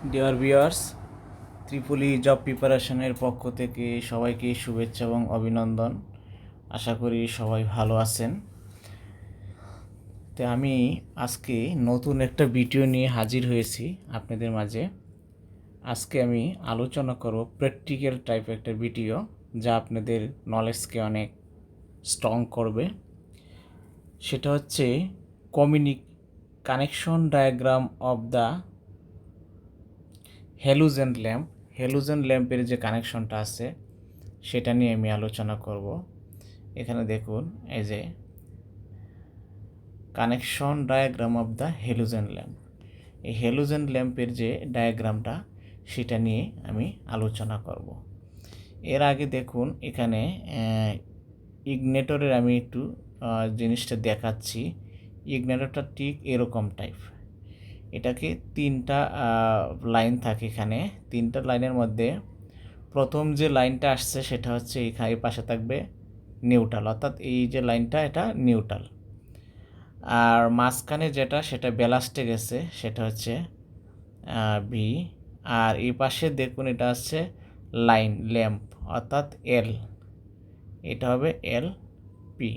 Dear viewers, ত্রিপলি job প্রিপারেশনের পক্ষ থেকে সবাইকে শুভেচ্ছা এবং অভিনন্দন। আশা করি সবাই ভালো আছেন। তো আমি আজকে নতুন একটা ভিডিও নিয়ে হাজির হয়েছি আপনাদের মাঝে। আজকে আমি আলোচনা করব প্র্যাকটিক্যাল টাইপ একটা ভিডিও, যা আপনাদের নলেজকে অনেক স্ট্রং করবে। সেটা হচ্ছে connection diagram of the halogen lamp. Halogen ল্যাম্পের যে কানেকশনটা আছে সেটা নিয়ে আমি আলোচনা করব। এখানে দেখুন, এই যে connection diagram of the halogen lamp. এই হ্যালোজেন ল্যাম্পের যে ডায়াগ্রামটা সেটা নিয়ে আমি আলোচনা করব। এর আগে দেখুন, এখানে ইগনেটরের আমি একটু জিনিসটা দেখাচ্ছি। ইগনেটরটা ঠিক এরকম টাইপ। এটাকে তিনটা লাইন থাকে। এখানে তিনটা লাইনের মধ্যে প্রথম যে লাইনটা আসছে সেটা হচ্ছে এখানে পাশে থাকবে নিউট্রাল, অর্থাৎ এই যে লাইনটা এটা নিউট্রাল। আর মাঝখানে যেটা সেটা ব্যালাস্টে গেছে, সেটা হচ্ছে বি। আর এই পাশে দেখুন, এটা হচ্ছে লাইন ল্যাম্প, অর্থাৎ এল, এটা হবে এল পি।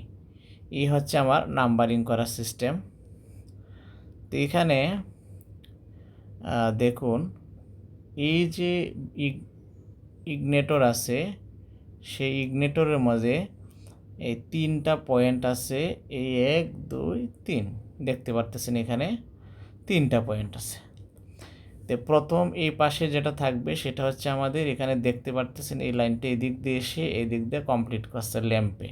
এই হচ্ছে আমার নাম্বারিং করার সিস্টেম। তো এখানে দেখুন, এই যে ইগনেটর আছে, সেই ইগনেটরের মাঝে এই তিনটা পয়েন্ট আছে। এই 1 2 3 দেখতে পারতেছেন, এখানে তিনটা পয়েন্ট আছে। তো প্রথম এই পাশে যেটা থাকবে সেটা হচ্ছে আমাদের, এখানে দেখতে পারতেছেন এই লাইনটা এদিক দিয়ে এসে এই দিক দিয়ে কমপ্লিট করছে ল্যাম্পে।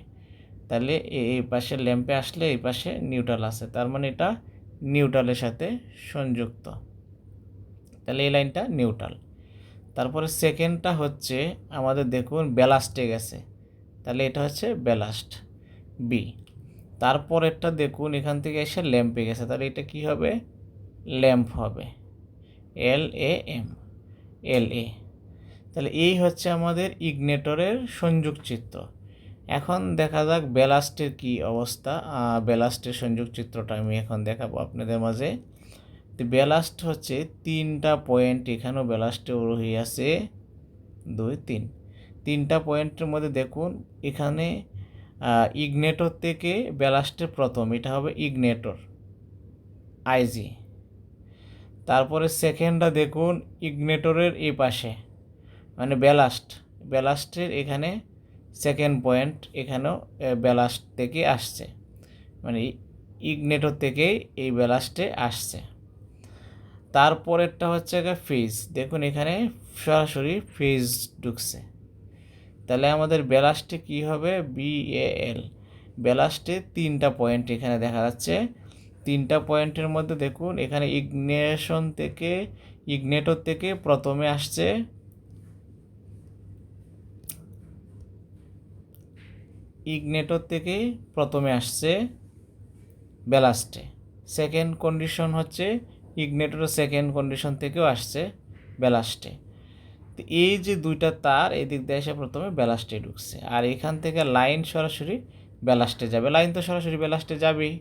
তাহলে এই পাশে ল্যাম্পে আসলে এই পাশে নিউট্রাল আছে, তার মানে এটা নিউট্রালের সাথে সংযুক্ত। তাহলে এই লাইনটা নিউট্রাল। তারপরে সেকেন্ডটা হচ্ছে আমাদের দেখুন ব্যালাস্টে গেছে, তাহলে এটা হচ্ছে ব্যালাস্ট বি। তারপরেরটা দেখুন এখান থেকে এসে ল্যাম্পে গেছে, তাহলে এটা কি হবে? ল্যাম্প হবে, এল এ এম, এল এ। তাহলে এই হচ্ছে আমাদের ইগনেটরের সংযোগ চিত্র। এখন দেখা যাক ব্যালাস্টের কি অবস্থা। ব্যালাস্টের সংযোগ চিত্রটা আমি এখন দেখাবো আপনাদের মাঝে। তো ব্যালাস্ট হচ্ছে তিনটা পয়েন্ট, এখানেও ব্যালাস্টে রয়ে আছে 2 3। তিনটা পয়েন্টের মধ্যে দেখুন, এখানে ইগনেটর থেকে ব্যালাস্টের প্রথম, এটা হবে ইগনেটর আইজি। তারপরে সেকেন্ডটা দেখুন ইগনেটরের এই পাশে, মানে ব্যালাস্টের এখানে সেকেন্ড পয়েন্ট, এখানেও ব্যালাস্ট থেকে আসছে, মানে ইগনেটর থেকেই এই ব্যালাস্টে আসছে। তারপরেরটা হচ্ছে ফেজ, দেখুন এখানে সরাসরি ফেজ ঢুকছে। তাহলে আমাদের ব্যালাস্টে কি হবে? বিএএল। ব্যালাস্টে তিনটা পয়েন্ট এখানে দেখা যাচ্ছে। তিনটা পয়েন্টের মধ্যে দেখুন, এখানে ইগনেটর থেকে প্রথমে আসছে ব্যালাস্টে। সেকেন্ড কন্ডিশন হচ্ছে ইগনেটরের সেকেন্ড কন্ডিশন থেকেও আসছে ব্যালাস্টে। তো এই যে দুইটা তার এই দিক দিয়ে এসে প্রথমে ব্যালাস্টে ঢুকছে, আর এখান থেকে লাইন সরাসরি ব্যালাস্টে যাবে। লাইন তো সরাসরি ব্যালাস্টে যাবেই,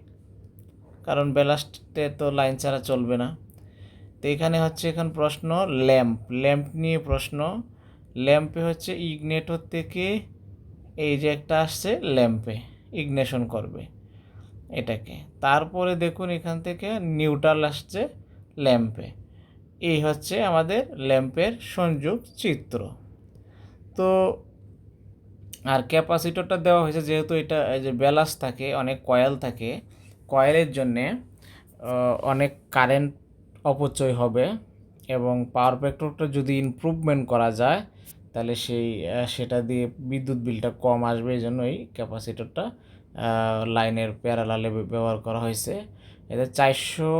কারণ ব্যালাস্টে তো লাইন ছাড়া চলবে না। তো এখানে হচ্ছে এখন প্রশ্ন ল্যাম্প নিয়ে প্রশ্ন। ল্যাম্পে হচ্ছে ইগনেটর থেকে এই যে একটা আসছে ল্যাম্পে ইগনেশন করবে এটাকে। তারপরে দেখুন এখান থেকে নিউট্রাল আসছে ল্যাম্পে। এই হচ্ছে আমাদের ল্যাম্পের সংযোগ চিত্র। তো আর ক্যাপাসিটরটা দেওয়া হয়েছে, যেহেতু এটা এই যে ব্যালান্স থাকে, অনেক কয়েল থাকে, কয়েলের জন্যে অনেক কারেন্ট অপচয় হবে, এবং পাওয়ার ফ্যাক্টরটা যদি ইমপ্রুভমেন্ট করা যায় তাহলে সেটা দিয়ে বিদ্যুৎ বিলটা কম আসবে। এই জন্য এই ক্যাপাসিটরটা লাইনের প্যারালালে ব্যবহার করা হয়েছে। এতে 400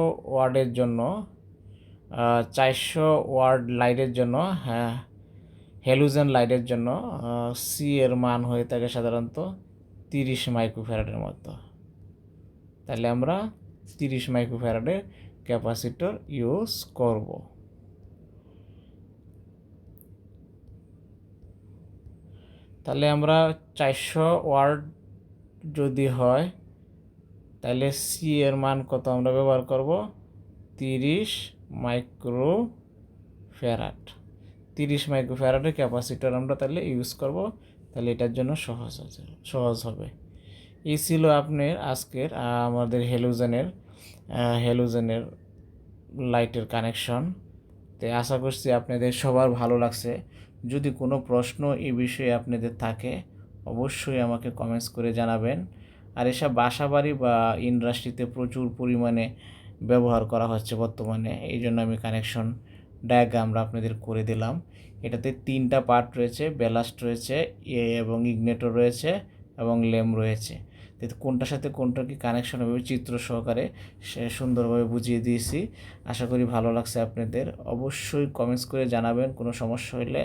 ওয়াট লাইটের জন্য, হ্যাঁ, হ্যালোজেন লাইটের জন্য সি এর মান হয়ে থাকে সাধারণত 30 মাইক্রোফ্যারাডের মতো। তাহলে আমরা 30 মাইক্রোফ্যারাডের ক্যাপাসিটর ইউজ করব। তাহলে আমরা 400 ওয়াট যদি হয়, তাহলে সি এর মান কত আমরা ব্যবহার করব? 30 মাইক্রো ফ্যারাড, 30 মাইক্রোফ্যারাডের ক্যাপাসিটর আমরা তাহলে ইউজ করব, তাহলে এটার জন্য সহজ হবে। এই ছিল আপনার আজকের আমাদের হ্যালোজেনের লাইটের কানেকশন। তো আশা করছি আপনাদের সবার ভালো লাগছে। যদি কোনো প্রশ্ন এই বিষয়ে আপনাদের থাকে অবশ্যই আমাকে কমেন্টস করে জানাবেন। আর এসব বাসাবাড়ি বা ইন্ডাস্ট্রিতে প্রচুর পরিমাণে ব্যবহার করা হচ্ছে বর্তমানে, এই জন্য আমি কানেকশন ডায়াগ্রামটা আপনাদের করে দিলাম। এটাতে 3টা পার্ট রয়েছে, ব্যালাস্ট রয়েছে, এবং ইগনেটর রয়েছে এবং ল্যাম্প রয়েছে। তো কোনটার সাথে কোনটা কি কানেকশন হবে চিত্র সহকারে সে সুন্দরভাবে বুঝিয়ে দিয়েছি। আশা করি ভালো লাগছে আপনাদের। অবশ্যই কমেন্টস করে জানাবেন কোনো সমস্যা হলে।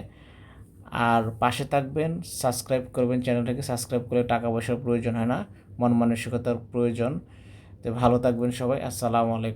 আর পাশে থাকবেন, সাবস্ক্রাইব করবেন, চ্যানেলটাকে সাবস্ক্রাইব করে টাকা পয়সার প্রয়োজন হয় না, মন মানসিকতার প্রয়োজন। তো ভালো থাকবেন সবাই। আসসালামু আলাইকুম।